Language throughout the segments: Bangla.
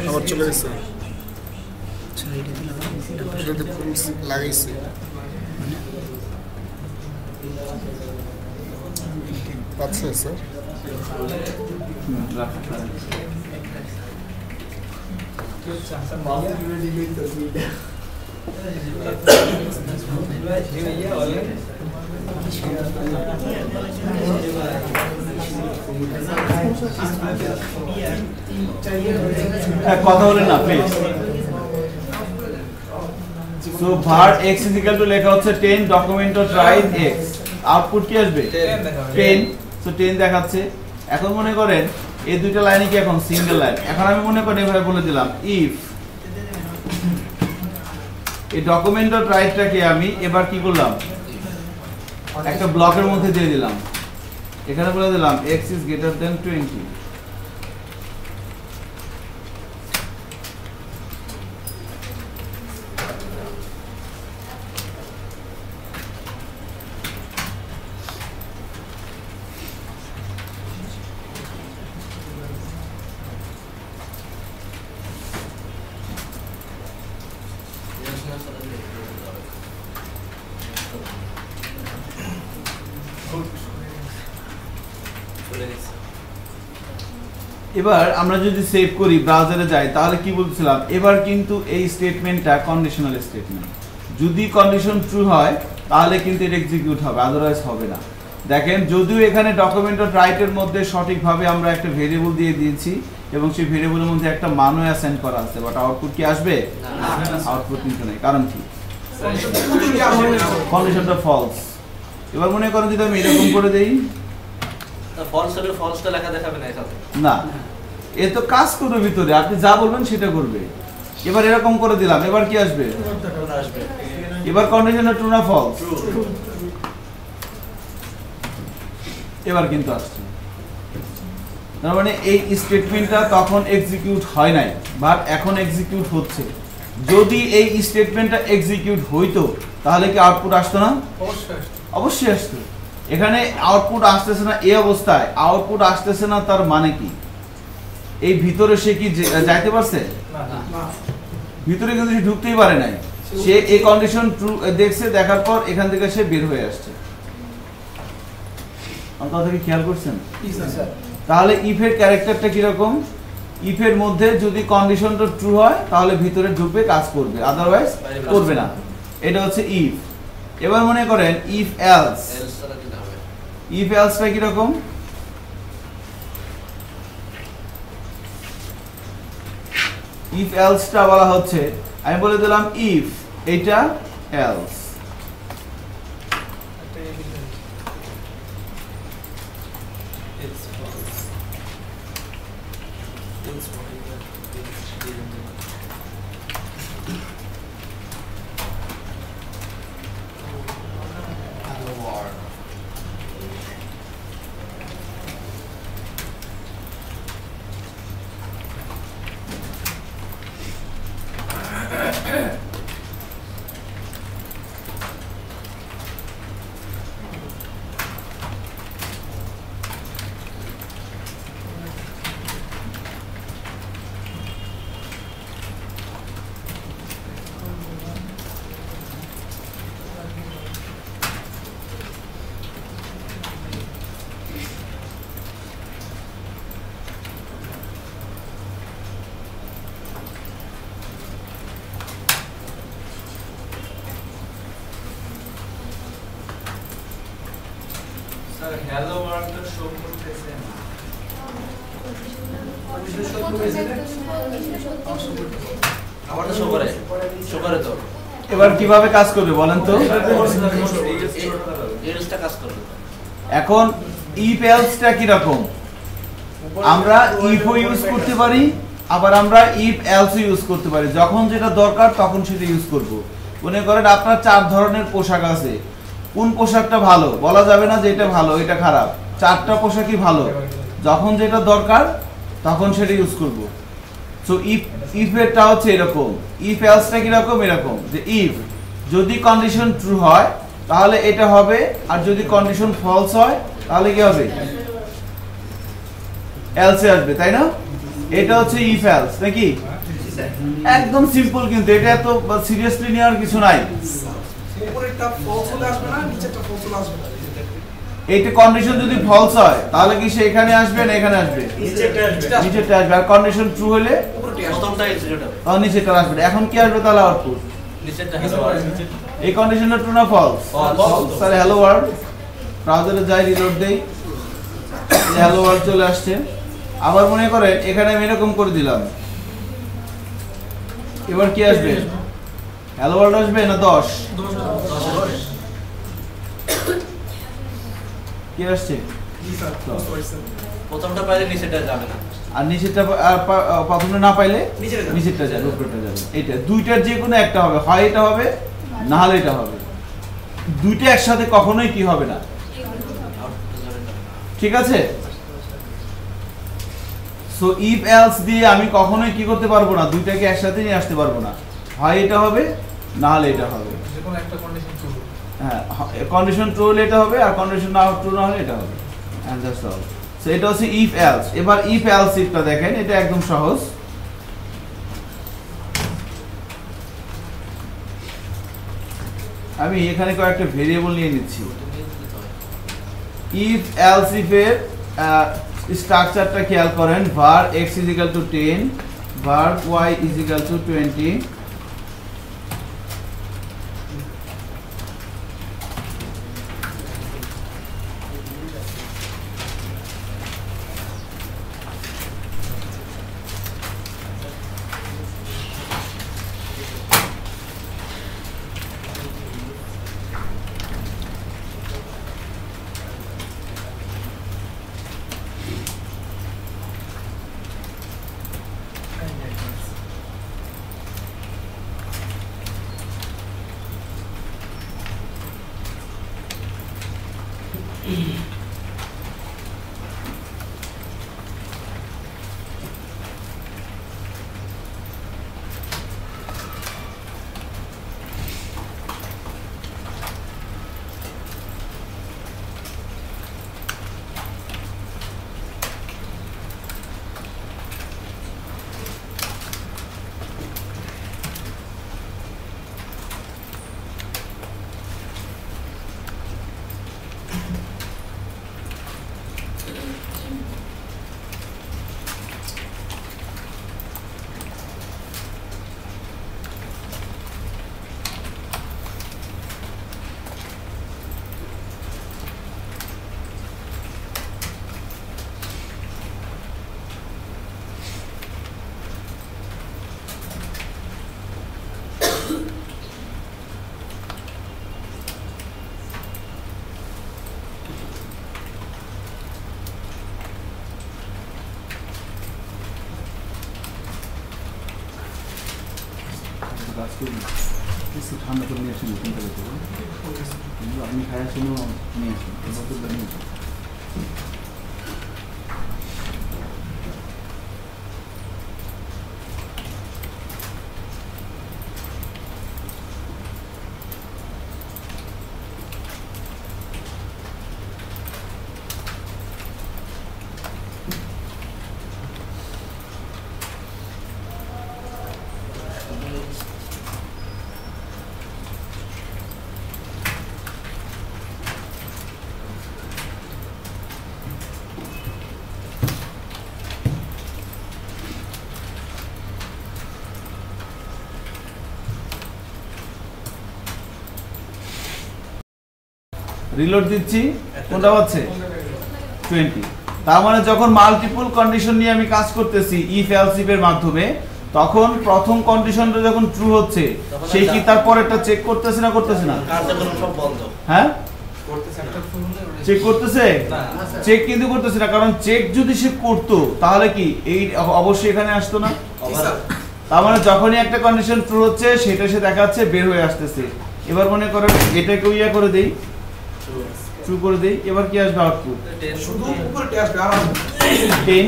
আবার চলে গেছে লাগাইছে আচ্ছা স্যার কথা বলেন না please. So var x is equal to লেখা হচ্ছে 10 document dot right x, output কি আসবে 10। সো 10 দেখাচ্ছে। এখন মনে করেন এই দুইটা লাইনে কি এখন সিঙ্গেল লাইন। এখন আমি মনে করি এভাবে বলে দিলাম ইফ এই ডকুমেন্ট ডট রাইটটাকে আমি এবার কি করলাম একটা ব্লকের মধ্যে দিয়ে দিলাম। এখানে বলে দিলাম x is greater than 20। এবার আমরা যদি সেভ করি ব্রাউজারে যাই তাহলে কি বলছিলাম এবার কিন্তু এই স্টেটমেন্টটা কন্ডিশনাল স্টেটমেন্ট। যদি কন্ডিশন ট্রু হয় তাহলে কিন্তু এটা এক্সিকিউট হবে, আদারওয়াইজ হবে না। দেখেন যদিও এখানে ডকুমেন্ট ডট রাইট এর মধ্যে সঠিকভাবে আমরা একটা ভেরিয়েবল দিয়ে দিয়েছি এবং সেই ভেরিয়েবলের মধ্যে একটা মানও অ্যাসাইন করা আছে, বাট আউটপুট কি আসবে আউটপুট কিন্তু নেই। কারণ কি কন্ডিশনটা ফলস। এবার মনে করেন যদি আমি এরকম করে দেই ফলসটা লেখা দেখাবে না এখানে না, এ তো কাজ করবে ভিতরে, আপনি যা বলবেন সেটা করবে। এবার এরকম করে দিলাম, এবার কি আসবে এবার কন্ডিশনটা ট্রু না ফলস, এবার কিন্তু আসছে। তার মানে এই স্টেটমেন্টটা তখন এক্সিকিউট হয় নাই বাট এখন এক্সিকিউট হচ্ছে। যদি এই স্টেটমেন্টটা এক্সিকিউট হইতো তাহলে কি আউটপুট আসতো না? অবশ্যই আসতো। এখানে আউটপুট আসতেছে না, এই অবস্থায় আউটপুট আসতেছে না, তার মানে কি এই ভিতরে সে কি যাইতে পারছে? ভিতরে কিন্তু সে ঢুকতেই পারে নাই। সে এই কন্ডিশন ট্রু দেখছে, দেখার পর এখান থেকে সে বের হয়ে আসছে। আমার কথা কি খেয়াল করছেন? তাহলে ইফ এর ক্যারেক্টারটা কি রকম? ইফ এর মধ্যে যদি কন্ডিশনটা ট্রু হয় তাহলে ভিতরে ঢুকবে, কাজ করবে, আদারওয়াইজ করবে না। এটা হচ্ছে ইফ। এবার মনে করেন ইফ এলস। ইফ এলসটা কি রকম? ইফ এলসটা বলা হচ্ছে আমি বলে দিলাম ইফ এটা এলস, হ্যালো ওয়ার্ল্ডটা শো করতেছে না। আমার তো শো করে তো। এবার কিভাবে কাজ করবে বলেন তো? এলসটা কাজ করবে। এখন ইফ এলসটা কি রকম? আমরা ইফও ইউজ করতে পারি, আবার আমরা ইফ এলসও ইউজ করতে পারি। যখন যেটা দরকার তখন সেটা ইউজ করব। মনে করেন আপনার 4 ধরনের পোশাক আছে, কোন পোশাকটা ভালো বলা যাবে না যে এটা ভালো এটা খারাপ, 4টা পোশাকই ভালো। যখন যেটা দরকার তখন সেটা ইউজ করব। সো ইফ এরটা হচ্ছে এরকম, ইফ এলসটা কি রকম? এরকম যে ইফ যদি কন্ডিশন ট্রু হয় তাহলে এটা হবে, আর যদি কন্ডিশন ফলস হয় তাহলে কি হবে? এলসে আসবে, তাই না? এটা হচ্ছে ইফ এলস নাকি? একদম সিম্পল, কিন্তু এটা এত সিরিয়াসলি নেওয়ার কিছু নাই। উপরেরটা ফলস হলে আসবে না, নিচেরটা ফলস হলে আসবে না। এইটা কন্ডিশন যদি ফলস হয় তাহলে কি সে এখানে আসবে না এখানে আসবে? নিচেরটা আসবে। আর কন্ডিশন ট্রু হলে প্রথমটা এক্সিকিউট হবে, নিচেরটা আসবে। এখন কি আসবে তাহলে আউটপুট? নিচেরটা হ্যালো ওয়ার্ল্ড। এই কন্ডিশনটা ট্রু না ফলস? তাহলে হ্যালো ওয়ার্ল্ড ব্রাউজারে যাই, রিলোড দেই, হ্যালো ওয়ার্ল্ড চলে আসছে। আবার মনে করে এখানে আমি এরকম করে দিলাম, এবার কি আসবে? হ্যালো ওয়ার্ল্ড আসবে না 10? কি আসছে? প্রথমটা পাইলে নিচেরটা যাবে না, আর নিচেরটা প্রথমটা না পাইলে নিচেরটা যাবে, উপরেরটা যাবে। এটা দুইটার যে কোনো একটা হবে, হয় এটা হবে না হলে এটা হবে। দুইটা একসাথে কখনোই কি হবে না, ঠিক আছে? সো ইফ এলস দিয়ে আমি কখনোই কি করতে পারবো না, দুইটাকে একসাথে নিয়ে আসতে পারবো না, হয় এটা হবে না হলে এটা হবে। যে কোনো একটা কন্ডিশন ট্রু। হ্যাঁ, কন্ডিশন ট্রু হলে এটা হবে, আর কন্ডিশন না ট্রু না হলে এটা হবে। And that's all. সো এটা হচ্ছে ইফ এলস। এবার ইফ এলস ইফটা দেখেন, এটা একদম সহজ। আমি এখানে কয়েকটা ভেরিয়েবল নিয়ে নিচ্ছি। ইফ এলস ইফ এর স্ট্রাকচারটা খেয়াল করেন, var x = 10, var y = 20, ঠান্ডা করে নিয়ে আসেন, চিন্তা করতে আপনি খাই আসেন নিয়ে আসেন। রিলোড দিচ্ছি, কোনটা হচ্ছে 20। তার মানে যখন মাল্টিপল কন্ডিশন নিয়ে আমি কাজ করতেছি ইফ এলস ইফ এর মাধ্যমে, তখন প্রথম কন্ডিশনটা যখন ট্রু হচ্ছে সেই কি তারপরেরটা চেক করতেছে না করতেছে না? কার্যক্রম সব বন্ধ। হ্যাঁ, চেক করতেছে? চেক কিন্তু করতেছে না, কারণ চেক যদি সে করতো তাহলে কি এই অবশ্যই এখানে আসতো না? তার মানে যখনই একটা কন্ডিশন ট্রু হচ্ছে সেটা সে দেখাচ্ছে বের হয়ে আসতেছে। এবার মনে করেন এটাকে ইয়া করে দেই, ট্রু করে দেই, এবার কি আসবে আউটপুট? শুধু উপরেরটা আসবে, আর 10।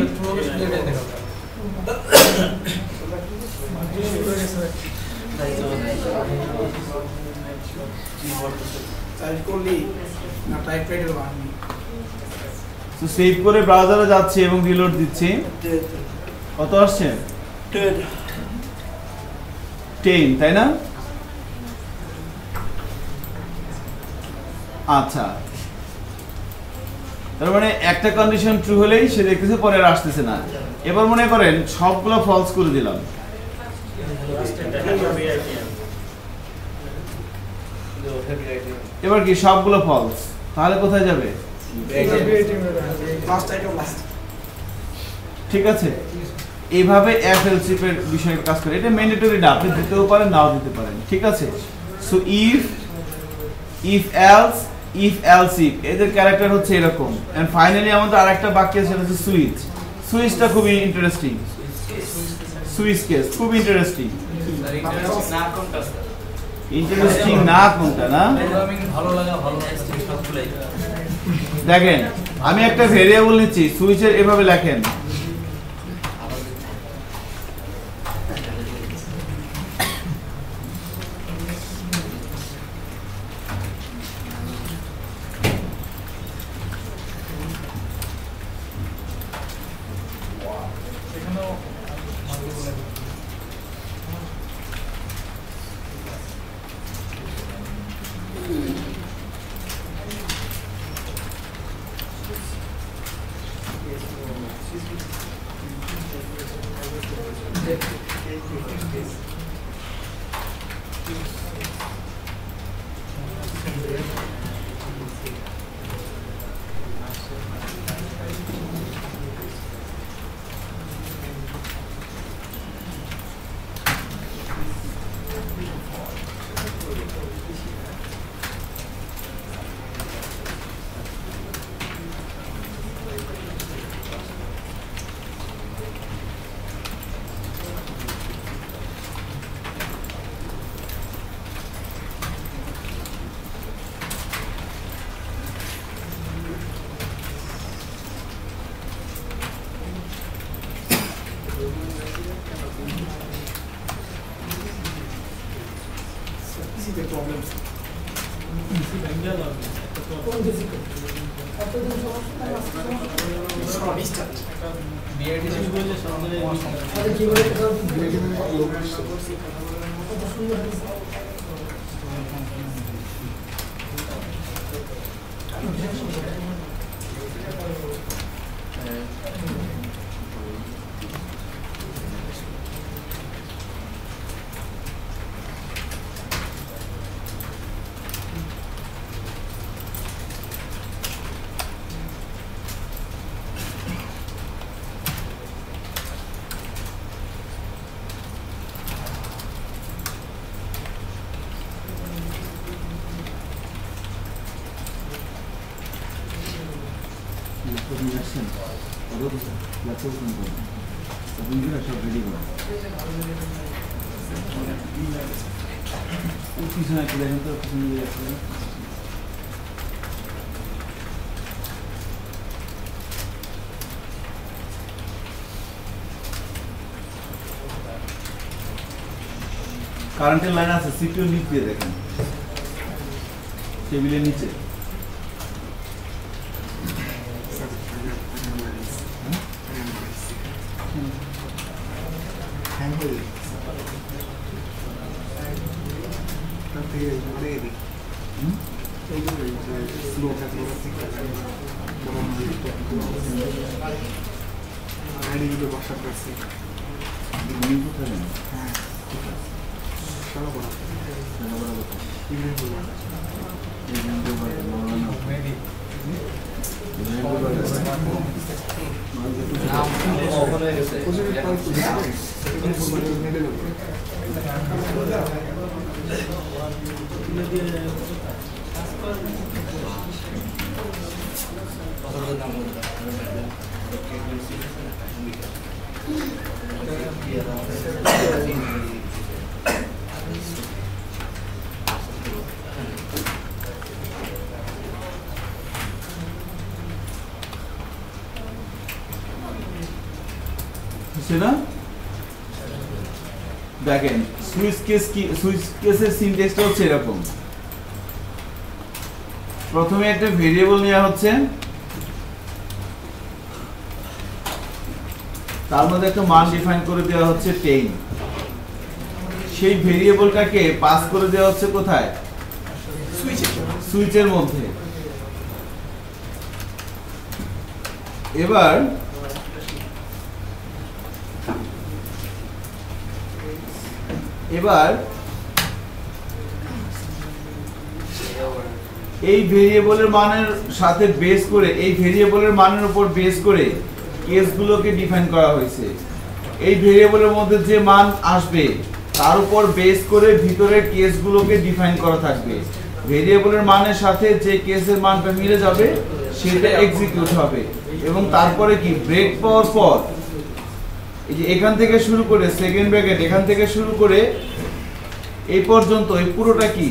টাইপ করলি না টাইপ রাইটার বানাবি। তো সেভ করে ব্রাউজারে যাচ্ছে এবং রিলোড দিচ্ছি। কত আসছে 10 তাই না আচ্ছা তার মানে একটা কন্ডিশন ট্রু হলেই সে দেখতেছে পরে আর আসতেছে না এবার মনে করেন সবগুলো ফলস করে দিলাম এবার কি সবগুলো ফলস তাহলে কোথায় যাবে ঠিক আছে এইভাবে এফএলসি এর বিষয়ে কাজ করে এটা ম্যান্ডেটরি না আপনি দিতেও পারেন নাও দিতে পারেন ঠিক আছে সো if else এদের ক্যারেক্টার হচ্ছে এরকম এন্ড ফাইনালি আমাদের আরেকটা বাক্য আছে সেটা হচ্ছে সুইচটা খুবই ইন্টারেস্টিং সুইচ কেস খুব ইন্টারেস্টিং ইন্টারেস্টিং না কোনটা না ভালো লাগা ভালো লাগা সবগুলাই দেখেন আমি একটা ভেরিয়েবল নিচ্ছি সুইচের এভাবে লেখেন কারেন্টের লাইন আছে সিপিইউ নিচ দিয়ে দেখেন টেবিলের নিচে না দেখেন সুইচ কেসের সিনট্যাক্সটা হচ্ছে এরকম প্রথমে একটা ভেরিয়েবল নেওয়া হচ্ছে তার মধ্যে একটা মান ডিফাইন করে দেওয়া হচ্ছে 10। সেই ভেরিয়েবলটাকে পাস করে দেওয়া হচ্ছে কোথায়? সুইচের মধ্যে। এবার এই ভেরিয়েবলের মানের সাথে বেস করে, এই ভেরিয়েবলের মানের উপর বেস করে কেসগুলোকে ডিফাইন করা হয়েছে। এই ভেরিয়েবলের মধ্যে যে মান আসবে তার উপর বেস করে ভিতরের কেসগুলোকে ডিফাইন করা থাকবে। ভেরিয়েবলের মানের সাথে যে কেসের মানটা মিলে যাবে সেটা এক্সিকিউট হবে। এবং তারপরে কি ব্রেক পাওয়ার পর এই যে এখান থেকে শুরু করে সেকেন্ড ব্র্যাকেট, এখান থেকে শুরু করে এই পর্যন্ত এই পুরোটা কি?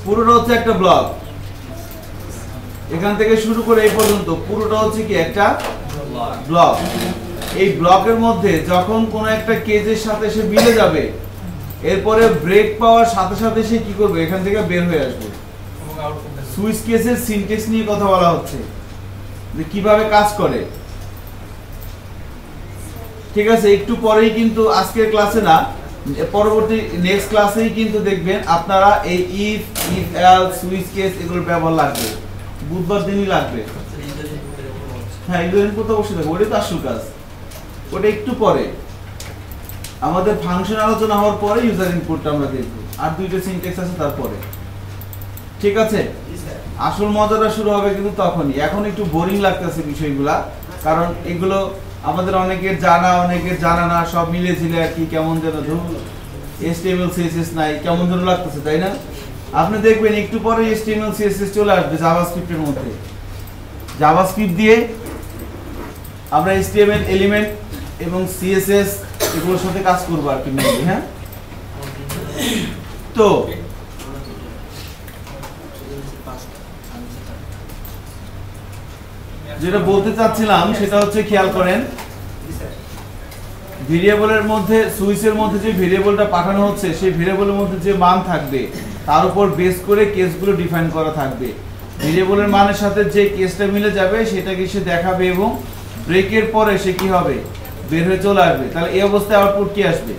পুরোটা হচ্ছে একটা ব্লক। এখান থেকে শুরু করে এই পর্যন্ত পুরোটা হচ্ছে কি একটা ব্লক। এই ব্লকের মধ্যে যখন কোন একটা কেজের সাথে সে মিলে যাবে, এরপরে ব্রেক পাওয়ার সাথে সাথে সে কি করবে? এখান থেকে বের হয়ে আসবে। সুইচ কেসের সিনট্যাক্স নিয়ে কথা বলা হচ্ছে যে কিভাবে কাজ করে। ঠিক আছে, একটু পরেই কিন্তু আজকের ক্লাসে না, পরবর্তী নেক্সট ক্লাসেই কিন্তু দেখবেন আপনারা এই ইফ এলস সুইচ কেস এগুলোর ব্যবহার লাগবে, বুধবার দিনই লাগবে। হ্যাঁ, ইউজার ইনপুট তো অবশ্যই থাকবে, ওটাই তো আসল কাজ। ওটা একটু পরে আমাদের ফাংশন আলোচনা হওয়ার পরে ইউজার ইনপুটটা আমরা দেখব, আর দুইটা সিনট্যাক্স আছে তারপরে। ঠিক আছে, আসল মজাটা শুরু হবে কিন্তু তখনই। এখন একটু বোরিং লাগতেছে বিষয়গুলা, কারণ এগুলো আমাদের অনেকের জানা, অনেকের জানা না, সব মিলে ঝিলে আর কি কেমন যেন HTML CSS নাই, কেমন যেন লাগতেছে, তাই না? আপনি দেখবেন একটু পরে HTML CSS চলে আসবে জাভাস্ক্রিপ্টের মধ্যে। জাভাস্ক্রিপ্ট দিয়ে আমরা HTML এলিমেন্ট এবং CSS এগুলোর সাথে কাজ করবো আর কি মেইনলি। হ্যাঁ, তো যেটা বলতে চাচ্ছিলাম সেটা হচ্ছে, খেয়াল করেন ভেরিয়েবলের মধ্যে, সুইচের মধ্যে যে ভেরিয়েবলটা পাঠানো হচ্ছে সেই ভেরিয়েবলের মধ্যে যে মান থাকবে তার উপর বেস করে কেসগুলো ডিফাইন করা থাকবে। ভেরিয়েবলের মানের সাথে যে কেসটা মিলে যাবে সেটাকে সে দেখাবে এবং ব্রেকের পরে সে কি হবে? বের হয়ে চলে আসবে। তাহলে এই অবস্থায় আউটপুট কি আসবে?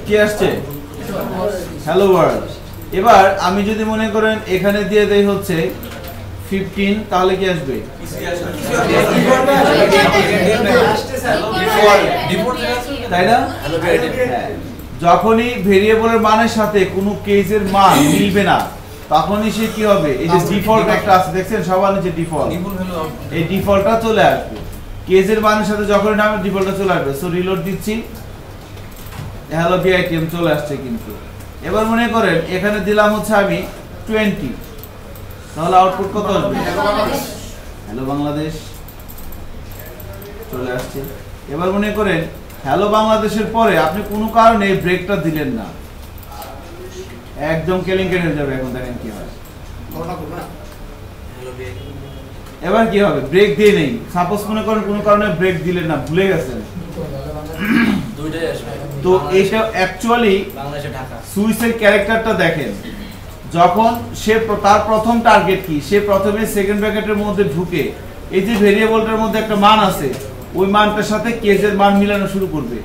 কি আসছে? Hello world. এবার আমি যদি মনে করেন এখানে দিয়ে দেই হচ্ছে 15, তাহলে কি আসবে? তাই না? যখনই ভেরিয়েবলের মানের সাথে কোনো কেসের মান মিলবে না তখনই সে কি হবে? এই যে ডিফল্ট একটা আছে দেখছেন সবার নিচে ডিফল্ট, এই ডিফল্টটা চলে আসবে। কেসের মানের সাথে যখনই নামে ডিফল্টটা চলে আসবে। সো রিলোড দিচ্ছি, হ্যালো ভিআইটিএম চলে আসছে কিন্তু। এবার মনে করেন এখানে দিলাম হচ্ছে আমি 20, তাহলে আউটপুট কত আসবে? হ্যালো বাংলাদেশ চলে আসছে। এবার মনে করেন হ্যালো বাংলাদেশের পরে আপনি কোনো কারণে ব্রেকটা দিলেন না, একদম কেলেঙ্কারি হয়ে যাবে। এখন দেখেন কি হয়। এবার কি হবে? ব্রেক দিয়ে নেই, সাপোজ মনে করেন কোনো কারণে ব্রেক দিলেন না, ভুলে গেছেন, তো এটা অ্যাকচুয়ালি সুইচের ক্যারেক্টারটা দেখেন। যখন সে তার প্রথম টার্গেট কি? সে প্রথমে সেকেন্ড ব্র্যাকেটের মধ্যে ঢুকে এই যে ভেরিয়েবলটার মধ্যে একটা মান আছে, ওই মানটার সাথে কেসের মান মিলানো শুরু করবে।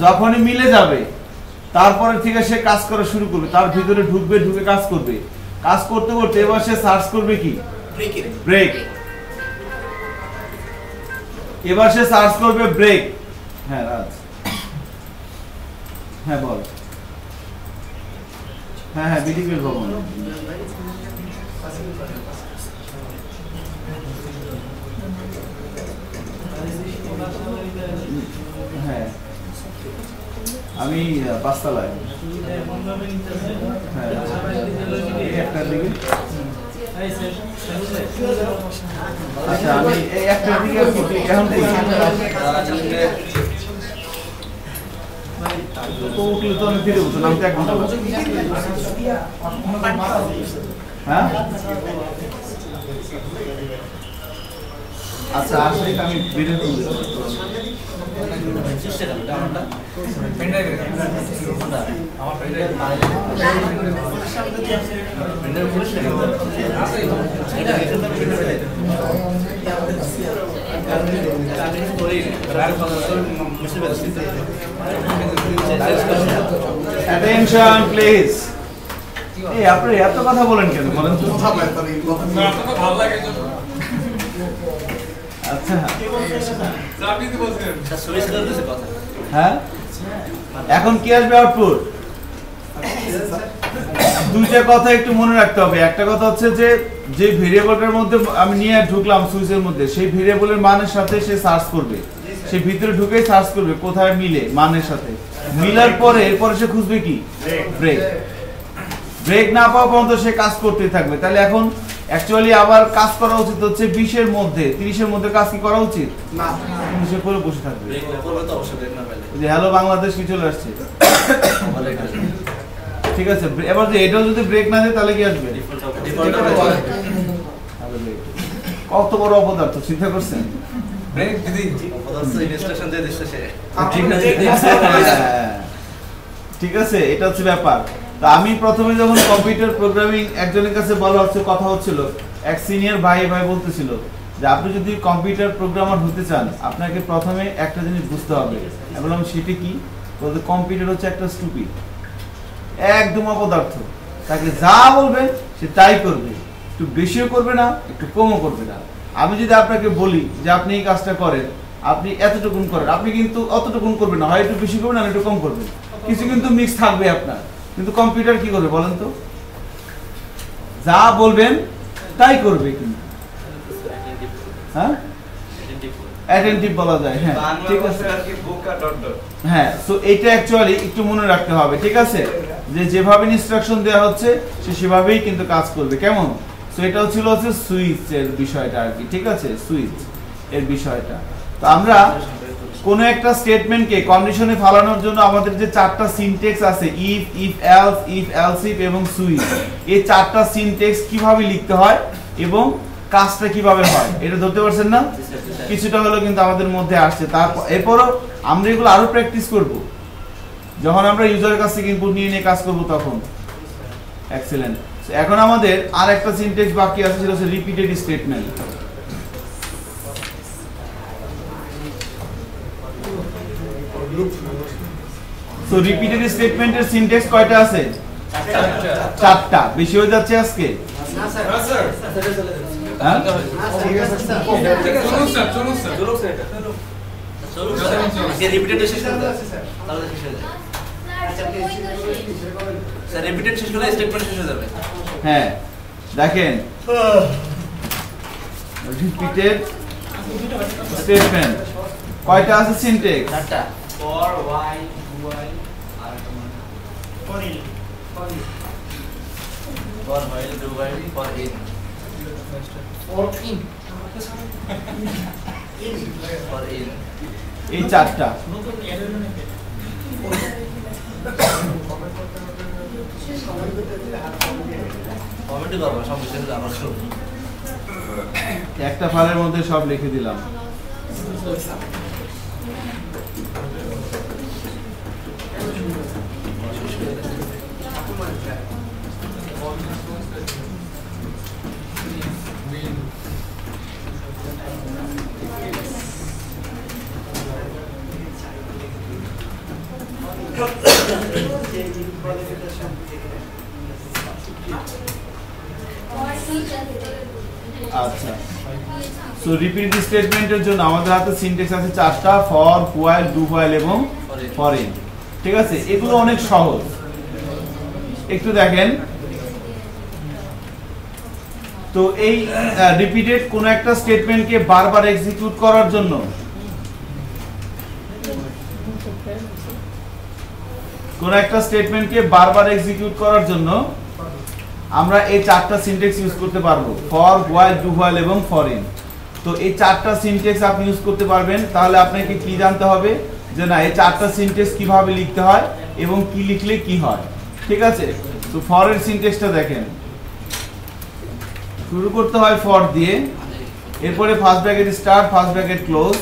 যখনই মিলে যাবে তারপরে থেকে সে কাজ করা শুরু করবে, তার ভিতরে ঢুকবে, ঢুকে কাজ করবে। কাজ করতে করতে এবার সে সার্চ করবে কি? ব্রেক। এবার সে সার্চ করবে ব্রেক। হ্যাঁ রাজ, হ্যাঁ বল। হ্যাঁ হ্যাঁ বিডিপির ভবন। হ্যাঁ আমি 5 তলায়। হ্যাঁ একটার দিকে। আচ্ছা আমি এই একটার দিকে এখন তো উঠলে তো আমি ফিরে বলতো নাম তো 1 ঘন্টা। হ্যাঁ আচ্ছা আসলে আমি বের হয়ে চেষ্টা করো এটা আমারটা আমার পেনড্রাইভ Attention please. এই আপনি এত কথা বলেন কেন বলেন তো? আচ্ছা হ্যাঁ এখন কি আসবে আউটপুট? দুইটা কথা একটু মনে রাখতে হবে। একটা কথা হচ্ছে যে ভেরিয়েবলটার মধ্যে আমি নিয়ে ঢুকলাম সুইচের মধ্যে, সেই ভেরিয়েবলের মানের সাথে সে সার্চ করবে, সে ভিতরে ঢুকেই সার্চ করবে কোথায় মিলে মানের সাথে। মিলার পরে এরপরে সে খুঁজবে কি ব্রেক। ব্রেক না পাওয়া পর্যন্ত সে কাজ করতেই থাকবে। তাহলে এখন অ্যাকচুয়ালি আবার কাজ করা উচিত হচ্ছে 20 এর মধ্যে 30 এর মধ্যে কাজ কি করা উচিত না, সে করে বসে থাকবে। যে হ্যালো বাংলাদেশ কি চলে আসছে ঠিক আছে। এবার যে এটাও যদি ব্রেক না দেয় তাহলে কি আসবে? কত বড় অপদার্থ চিন্তা করছেন? ব্রেক দিদি অপদার্থ ইনস্ট্রাকশন দিয়ে দিচ্ছে সে। ঠিক আছে, এটা হচ্ছে ব্যাপার। তো আমি প্রথমে যখন কম্পিউটার প্রোগ্রামিং একজনের কাছে বলা হচ্ছে, কথা হচ্ছিল, এক সিনিয়র ভাই বলতেছিল যে আপনি যদি কম্পিউটার প্রোগ্রামার হতে চান আপনাকে প্রথমে একটা জিনিস বুঝতে হবে। আমি বললাম সেটা কি? বলতে কম্পিউটার হচ্ছে একটা স্টুপিড, একদম অপদার্থ। তাকে যা বলবেন সে তাই করবে, একটু বেশিও করবে না একটু কমও করবে না। আমি যদি আপনাকে বলি যে আপনি এই কাজটা করেন, আপনি এতটুকুন করেন, আপনি কিন্তু অতটুকুন করবেন না, হয় একটু বেশি করবেন না একটু কম করবেন, কিছু কিন্তু মিক্স থাকবে আপনার। কিন্তু কম্পিউটার কি করবে বলেন তো? যা বলবেন তাই করবে। কিন্তু হ্যাঁ অ্যাটেনটিভ বলা যায়। হ্যাঁ ঠিক আছে। হ্যাঁ সো এটা অ্যাকচুয়ালি একটু মনে রাখতে হবে, ঠিক আছে, যে যেভাবে ইনস্ট্রাকশন দেওয়া হচ্ছে সে সেভাবেই কিন্তু কাজ করবে। কেমন? সো এটা হচ্ছে সুইচ এর বিষয়টা আর কি, ঠিক আছে, সুইচ এর বিষয়টা। তো আমরা কোন একটা স্টেটমেন্টকে কন্ডিশনে ফেলানোর জন্য আমাদের যে চারটা সিনট্যাক্স আছে, if, if else, if else if এবং সুইচ, এই চারটা সিনট্যাক্স কিভাবে লিখতে হয় এবং কাজটা কিভাবে হয় এটা ধরতে পারছেন না? কিছুটা হলো কিন্তু আমাদের মধ্যে আসছে। এরপরও আমরা এগুলো আরো প্র্যাকটিস করব যখন আমরা ইউজারের কাছ থেকে ইনপুট নিয়ে কাজ করব তখন। এক্সেলেন্ট। এখন আমাদের আর একটা সিনট্যাক্স বাকি আছে, সেটা হচ্ছে রিপিটেড স্টেটমেন্ট। সো রিপিটেড স্টেটমেন্টের সিনট্যাক্স কয়টা আছে? চারটা। বেশি হয়ে যাচ্ছে আজকে? না স্যার। হ্যাঁ ঠিক আছে স্যার। চলুন স্যার। আজকে রিপিটেড শেষ করতে তাহলে শেষ হয়ে যাবে। স্যার রিপিটেড শেষ হলে স্টেটমেন্ট শেষ হয়ে যাবে। হ্যাঁ দেখেন, রিপিটেড স্টেটমেন্ট কয়টা আছে সিনট্যাক্স? চারটা। ফর ওয়াই ওয়াই আর for in for while do while for in for in এই চারটা। কমেন্ট করব সব বিষয় আমার সব একটা ফাইলের মধ্যে সব লিখে দিলাম। আচ্ছা, সো রিপিট স্টেটমেন্টের জন্য আমাদের হাতে সিনট্যাক্স আছে চারটা, ফর, হোয়াইল, ডু হোয়াইল এবং ফর ইন। ঠিক আছে, এগুলো অনেক সহজ। একটু দেখেন তো, এই রিপিটেড কোন একটা স্টেটমেন্টকে বারবার এক্সিকিউট করার জন্য আমরা এই চারটা সিনট্যাক্স ইউজ করতে পারবো, ফর, হোয়াইল, ডু হোয়াইল এবং ফর ইন। তো এই চারটা সিনট্যাক্স আপনি ইউজ করতে পারবেন। তাহলে আপনাকে কি জানতে হবে যে না, এই চারটা সিনট্যাক্স কিভাবে লিখতে হয় এবং কি লিখলে কি হয়। ঠিক আছে, তো ফর এর সিনট্যাক্সটা দেখেন। শুরু করতে হয় ফর দিয়ে, এরপরে first bracket start, first bracket close,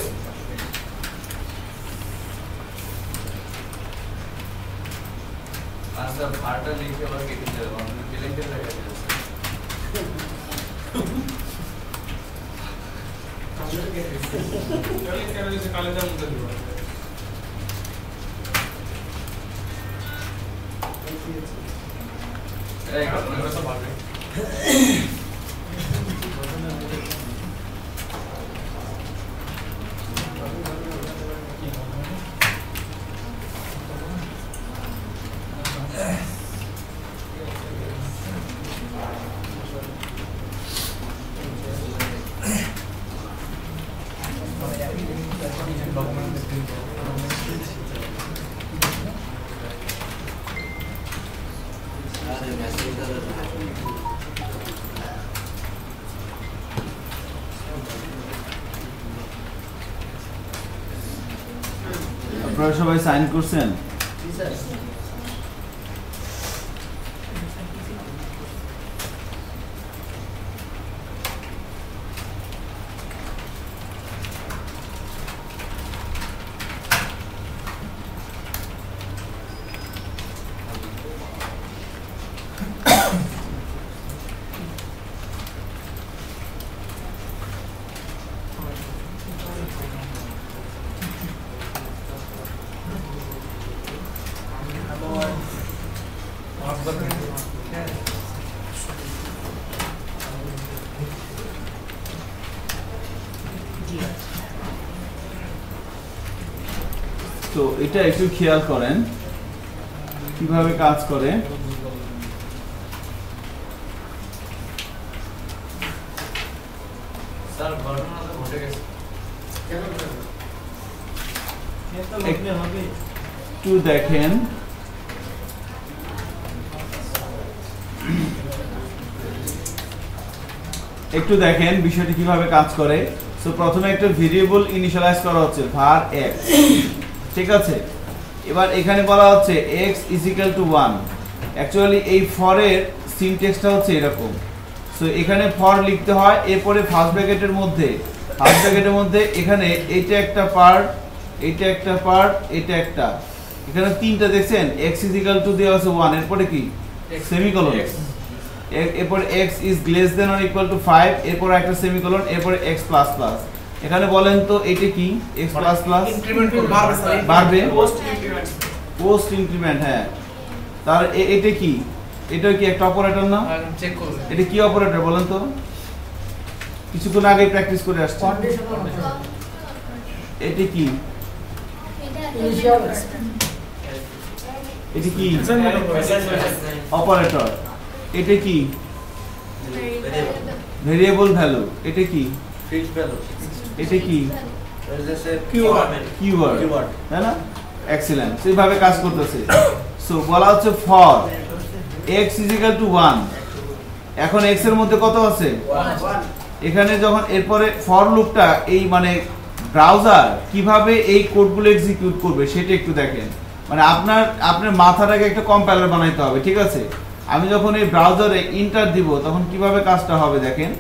আপনারা সবাই সাইন করছেন? তো এটা একটু খেয়াল করেন কিভাবে কাজ করে। স্যার ঘটনা তো ঘটে গেছে। একটু দেখেন বিষয়টি কিভাবে কাজ করে। সো প্রথমে একটা ভেরিয়েবল ইনিশিয়ালাইজ করা হচ্ছে var x, ঠিক আছে। এবার এখানে বলা হচ্ছে x = 1। অ্যাকচুয়ালি এই ফর এর সিনট্যাক্সটা হচ্ছে এরকম। সো এখানে ফর লিখতে হয়, এরপরে ফার্স্ট ব্র্যাকেটের মধ্যে এখানে এইটা একটা পার্ট, এইটা একটা পার্ট, এটা একটা, এখানে তিনটা দেখছেন x = দেওয়া আছে 1, এরপরে কি সেমিকোলন, এরপর x is less than or equal to 5, এরপর একটা সেমিকোলন, এরপর x++। এখানে বলেন তো এটা কি x++ ইনক্রিমেন্ট বাড়বে, পোস্ট পোস্ট ইনক্রিমেন্ট ইনক্রিমেন্ট। হ্যাঁ, তার এটা কি, এটা কি একটা অপারেটর না? চেক করবে। এটা কি অপারেটর বলেন তো? কিছুক্ষণ আগে প্র্যাকটিস করে আসছে। এটা কি, এটা কি অপারেটর, এটা কি ভেরিয়েবল ভ্যালু, এটা কি ফিক্সড ভ্যালু, এটা কি কিওয়ার্ড, কিওয়ার্ড, তাই না? এক্সিলেন্ট, সেইভাবে কাজ করতেছে। সো বলা হচ্ছে ফর x = 1। এখন x এর মধ্যে কত আছে? এখানে যখন এরপরে ফর লুপটা এই মানে ব্রাউজার কিভাবে এই কোডগুলো এক্সিকিউট করবে সেটা একটু দেখেন। মানে আপনার মাথাটাকে একটা কম্পাইলার বানাইতে হবে, ঠিক আছে। আমি যখন এই ব্রাউজারে ইন্টার দিব তখন কিভাবে কাজটা হবে দেখেন।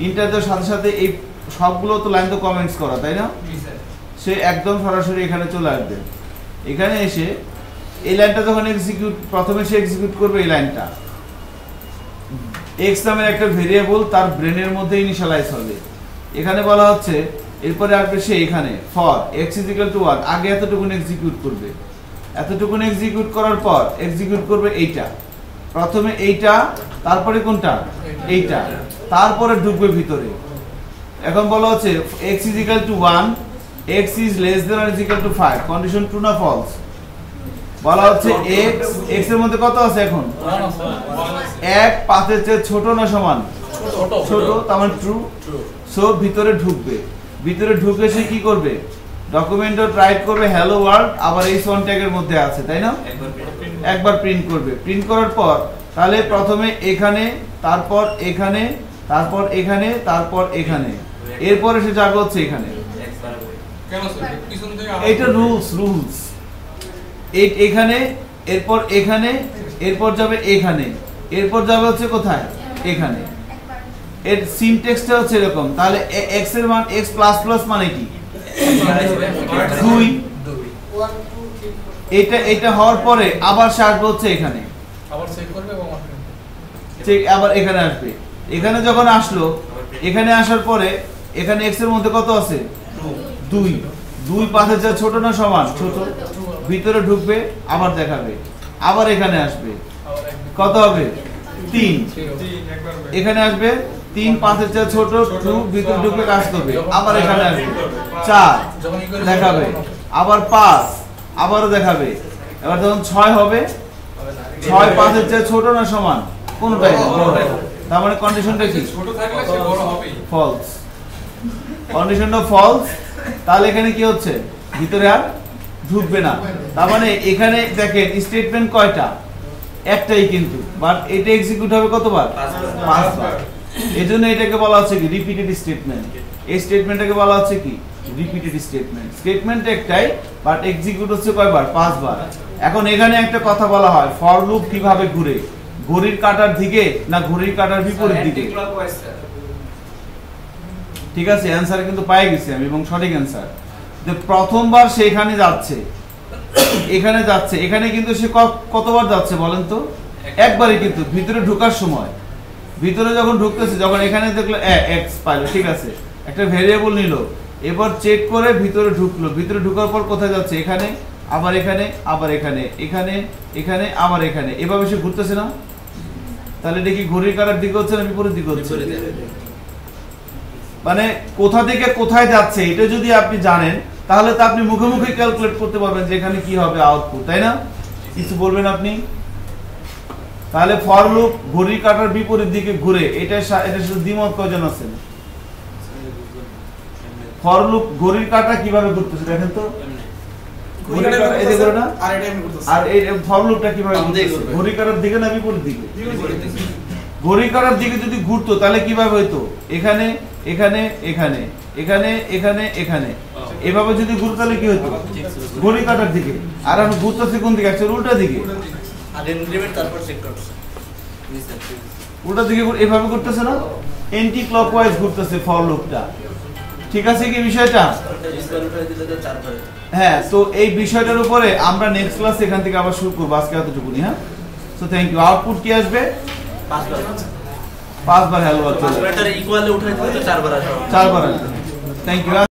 ইন্টার দেওয়ার সাথে সাথে এই সবগুলো তো লাইন তো কমেন্টস করা, তাই না? সে একদম সরাসরি এখানে চলে আসবে। এখানে এসে এই লাইনটা যখন প্রথমে সে এক্সিকিউট করবে এই লাইনটা, x নামের একটা ভেরিয়েবল তার ব্রেনের মধ্যে ইনিশিয়ালাইজ হবে। এখানে বলা হচ্ছে এরপরে আসবে সে এখানে ফর x = 1, আগে এতটুকুন এক্সিকিউট করবে, এতটুকুন এক্সিকিউট করার পর এক্সিকিউট করবে এইটা, প্রথমে এইটা, তারপরে কোনটা এইটা, তারপরে ঢুকবে ভিতরে। এখন বলা হচ্ছে x = 1, x is less than or equal to 5, condition true না ফলস। বলা হচ্ছে x এর মধ্যে কত আছে এখন? 1 5 এর চেয়ে ছোট না সমান? ছোট, তার মানে ট্রু। সো ভিতরে ঢুকবে, ভিতরে ঢুকে সে কি করবে? ডকুমেন্টও রাইট করবে হ্যালো ওয়ার্ল্ড, আবার এই সন ট্যাগের মধ্যে আছে, তাই না? একবার প্রিন্ট করবে। প্রিন্ট করার পর তাহলে প্রথমে এখানে, তারপর এখানে, তারপর এখানে, তারপর এখানে, এরপরে সে যাবে হচ্ছে এখানে। এটা রুলস। এখানে, এরপর এখানে, এরপর যাবে এখানে, এরপর যাবে হচ্ছে কোথায়? এখানে। এর সিনট্যাক্সটা হচ্ছে এরকম। তাহলে x এর মান x++ মানে কি? 2। এটা হওয়ার পরে আবার সে আসবে হচ্ছে এখানে, আবার চেক করবে এবং ঠিক আবার এখানে আসবে। এখানে যখন আসলো, এখানে আসার পরে এখানে x এর মধ্যে কত আছে? 2 2 5-এর চেয়ে ছোট না সমান? ছোট। ভিতরে ঢুকবে আবার দেখাবে, আবার এখানে আসবে, কত হবে? 3। এখানে আসবে 3 5-এর চেয়ে ছোট, 2 ভিতরে ঢুকবে কাজ করবে, আবার এখানে আসবে 4 দেখাবে, আবার 5 আবারও দেখাবে। এবার যখন 6 হবে, 6 5-এর চেয়ে ছোট না সমান? কোনটাই না, তার মানে কন্ডিশনটা কি? ছোট থাকলে সে বড় হবেই। ফলস। কন্ডিশনটা ফলস, তাহলে এখানে কি হচ্ছে? ভিতরে আর ঢুকবে না। তার মানে এখানে দেখেন স্টেটমেন্ট কয়টা? একটাই, কিন্তু বাট এটা এক্সিকিউট হবে কতবার? 5 বার। এজন্য এটাকে বলা হচ্ছে কি? Repeated statement. এই স্টেটমেন্টটাকে বলা হচ্ছে কি? Repeated statement. স্টেটমেন্ট একটাই, বাট এক্সিকিউট হচ্ছে কয়বার? 5 বার। এখন এখানে একটা কথা বলা হয়, ফর লুপ কিভাবে ঘুরে? ঘড়ির কাঁটার দিকে না ঘড়ির কাঁটার বিপরীত দিকে? ঠিক আছে, অ্যানসার কিন্তু পাই গেছি আমি, এবং সঠিক অ্যানসার। যে প্রথমবার সে এখানে যাচ্ছে, এখানে যাচ্ছে, এখানে কিন্তু সে কতবার যাচ্ছে বলেন তো? একবারই, কিন্তু ভিতরে ঢোকার সময়, ভিতরে যখন ঢুকতেছে, যখন এখানে দেখলো এক্স পাইলো, ঠিক আছে, একটা ভেরিয়েবল নিল, এবার চেক করে ভিতরে ঢুকলো, ভিতরে ঢোকার পর কোথায় যাচ্ছে? এখানে, আবার এখানে, আবার এখানে, এখানে, এখানে, আবার এখানে, এভাবে সে ঘুরতেছে না? তাহলে এটা কি ঘড়ির কাঁটার দিকে হচ্ছে না বিপরীত দিকে হচ্ছে? মানে কোথা থেকে কোথায় যাচ্ছে এটা যদি আপনি জানেন, তাহলে তো আপনি মুখে মুখে ক্যালকুলেট করতে পারবেন যে এখানে কি হবে আউটপুট, তাই না? কিছু বলবেন আপনি? তাহলে ফর লুপ ঘড়ির কাঁটার বিপরীত দিকে ঘুরে, এটা শুধু দ্বিমত কয়জন আছেন? ফর লুপ ঘড়ির কাঁটা কিভাবে ঘুরতেছে দেখেন তো? আর এই ফর লুপটা কিভাবে ঘুরতেছে? ঘড়ির কাঁটার দিকে না বিপরীত দিকে? ঘড়ির কাঁটার দিকে যদি ঘুরতো তাহলে কিভাবে হইতো? এখানে, এখানে, এখানে, এখানে, এখানে, এখানে, এভাবে যদি ঘুরতো তাহলে কি হতো? ঘড়ির কাঁটার দিকে। আর আমি ঘুরতেছি কোন দিকে? আসলে উল্টা দিকে। উল্টা দিকে এভাবে ঘুরতেছে না? এন্টি ক্লকওয়াইজ ঘুরতেছে ফর লুপটা। ঠিক আছে কি বিষয়টা? হ্যাঁ, তো এই বিষয়টার উপরে আমরা নেক্সট ক্লাস এখান থেকে আবার শুরু করবো। আজকে এতটুকুনি। হ্যাঁ, সো থ্যাংক ইউ। আউটপুট কি আসবে? 5 বার হ্যালো, 4 বার আসবে। Thank you.